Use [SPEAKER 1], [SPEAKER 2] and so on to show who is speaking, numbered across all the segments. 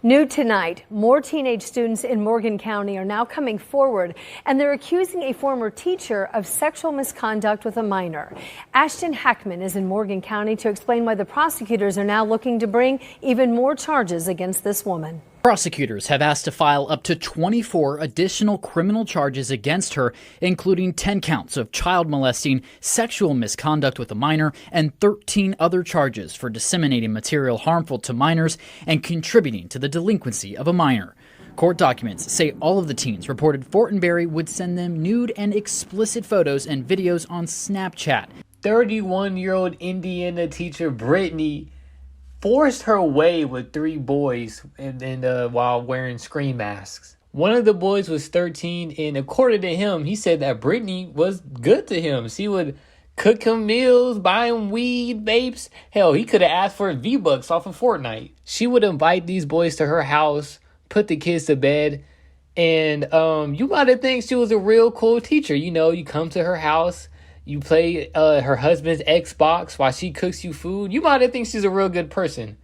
[SPEAKER 1] New tonight, more teenage students in Morgan County are now coming forward, and they're accusing a former teacher of sexual misconduct with a minor. Ashton Hackman is in Morgan County to explain why the prosecutors are now looking to bring even more charges against this woman.
[SPEAKER 2] Prosecutors have asked to file up to 24 additional criminal charges against her, including 10 counts of child molesting, sexual misconduct with a minor, and 13 other charges for disseminating material harmful to minors and contributing to the delinquency of a minor. Court documents say all of the teens reported Fortenberry would send them nude and explicit photos and videos on Snapchat.
[SPEAKER 3] 31-year-old Indiana teacher Brittany forced her way with 3 boys while wearing screen masks. One of the boys was 13, and according to him, he said that Brittany was good to him. She would cook him meals, buy him weed, vapes. Hell, he could have asked for V-Bucks off of Fortnite. She would invite these boys to her house, put the kids to bed, and you might have think she was a real cool teacher. You know, you come to her house, you play her husband's Xbox while she cooks you food. You might have think she's a real good person.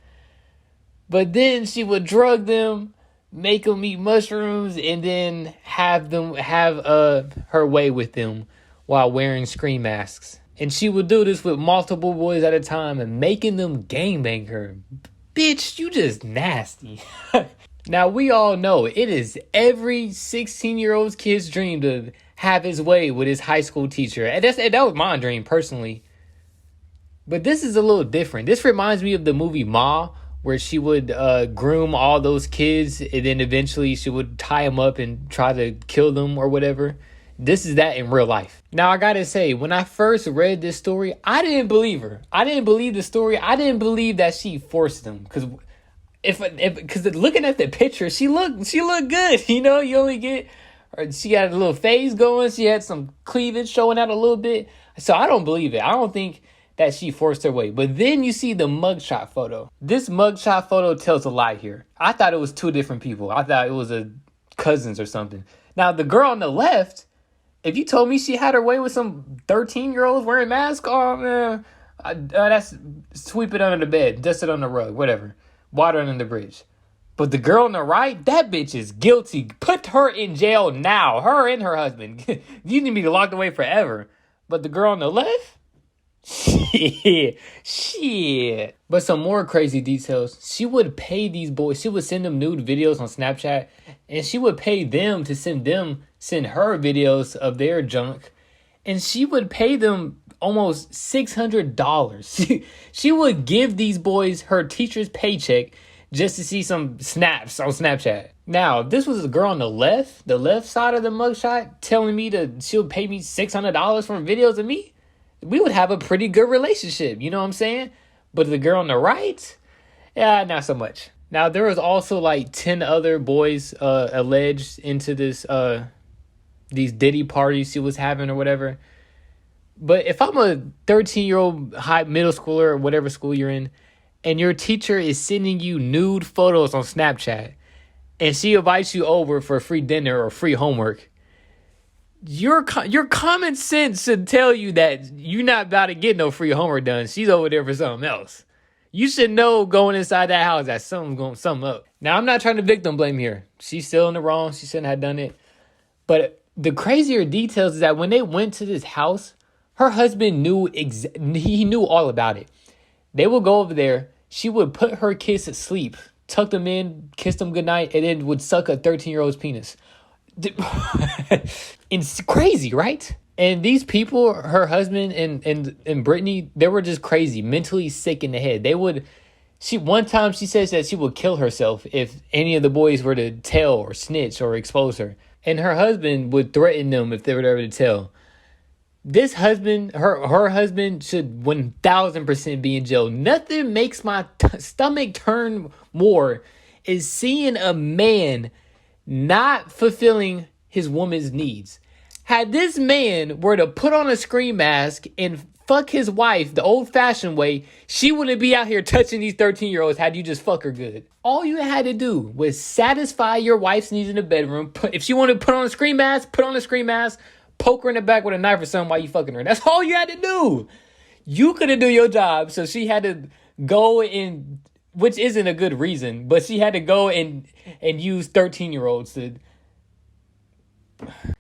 [SPEAKER 3] But then she would drug them, make them eat mushrooms, and then have her way with them while wearing screen masks. And she would do this with multiple boys at a time and making them gangbang her. Bitch, you just nasty. Now, we all know it is every 16-year-old's kid's dream to have his way with his high school teacher. And that was my dream, personally. But this is a little different. This reminds me of the movie Ma, where she would groom all those kids, and then eventually she would tie them up and try to kill them or whatever. This is that in real life. Now, I gotta say, when I first read this story, I didn't believe her. I didn't believe the story. I didn't believe that she forced them. Because looking at the picture, she looked good. You know, you only get... She had a little phase going. She had some cleavage showing out a little bit. So I don't believe it. I don't think that she forced her way. But then you see the mugshot photo. This mugshot photo tells a lie here. I thought it was 2 different people. I thought it was cousins or something. Now, the girl on the left, if you told me she had her way with some 13-year-olds wearing masks, oh, man, that's sweep it under the bed, dust it on the rug, whatever. Water under the bridge. But the girl on the right, that bitch is guilty. Put her in jail now. Her and her husband. You need to be locked away forever. But the girl on the left? Shit. But some more crazy details. She would pay these boys. She would send them nude videos on Snapchat. And she would pay them to send her videos of their junk. And she would pay them almost $600. She would give these boys her teacher's paycheck just to see some snaps on Snapchat. Now, this was a girl on the left side of the mugshot, telling me she'll pay me $600 for videos of me. We would have a pretty good relationship, you know what I'm saying? But the girl on the right, yeah, not so much. Now, there was also like 10 other boys alleged into these Diddy parties she was having or whatever. But if I'm a 13-year-old middle schooler or whatever school you're in, and your teacher is sending you nude photos on Snapchat, and she invites you over for free dinner or free homework, your common sense should tell you that you're not about to get no free homework done. She's over there for something else. You should know going inside that house that something's up. Now, I'm not trying to victim blame here. She's still in the wrong. She shouldn't have done it. But the crazier details is that when they went to this house, her husband he knew all about it. They would go over there. She would put her kids to sleep, tuck them in, kiss them goodnight, and then would suck a 13-year-old's penis. It's crazy, right? And these people, her husband and Brittany, they were just crazy, mentally sick in the head. One time she says that she would kill herself if any of the boys were to tell or snitch or expose her. And her husband would threaten them if they were ever to tell. This husband, her husband should 1000% be in jail. Nothing makes my stomach turn more is seeing a man not fulfilling his woman's needs. Had this man were to put on a screen mask and fuck his wife the old-fashioned way, she wouldn't be out here touching these 13-year-olds had you just fuck her good. All you had to do was satisfy your wife's needs in the bedroom. If she wanted to put on a screen mask, put on a screen mask. Poke her in the back with a knife or something while you fucking her. That's all you had to do. You couldn't do your job, so she had to go and which isn't a good reason, but she had to go and use 13-year-olds to.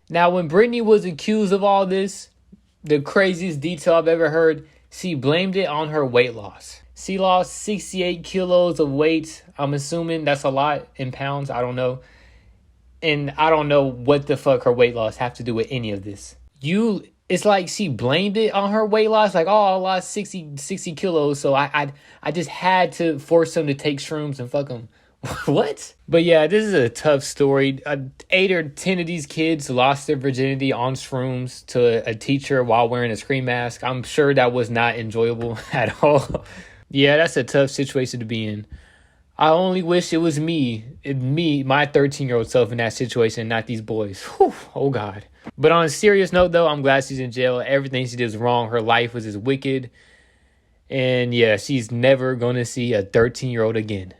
[SPEAKER 3] Now, when Brittany was accused of all this, the craziest detail I've ever heard, she blamed it on her weight loss. She lost 68 kilos of weight. I'm assuming that's a lot in pounds. I don't know. And I don't know what the fuck her weight loss have to do with any of this. It's like she blamed it on her weight loss. Like, oh, I lost 60 kilos, so I just had to force them to take shrooms and fuck them. What? But yeah, this is a tough story. 8 or 10 of these kids lost their virginity on shrooms to a teacher while wearing a screen mask. I'm sure that was not enjoyable at all. Yeah, that's a tough situation to be in. I only wish it was me, my 13-year-old self in that situation, not these boys. Whew, oh, God. But on a serious note, though, I'm glad she's in jail. Everything she did was wrong. Her life was just wicked. And yeah, she's never going to see a 13-year-old again.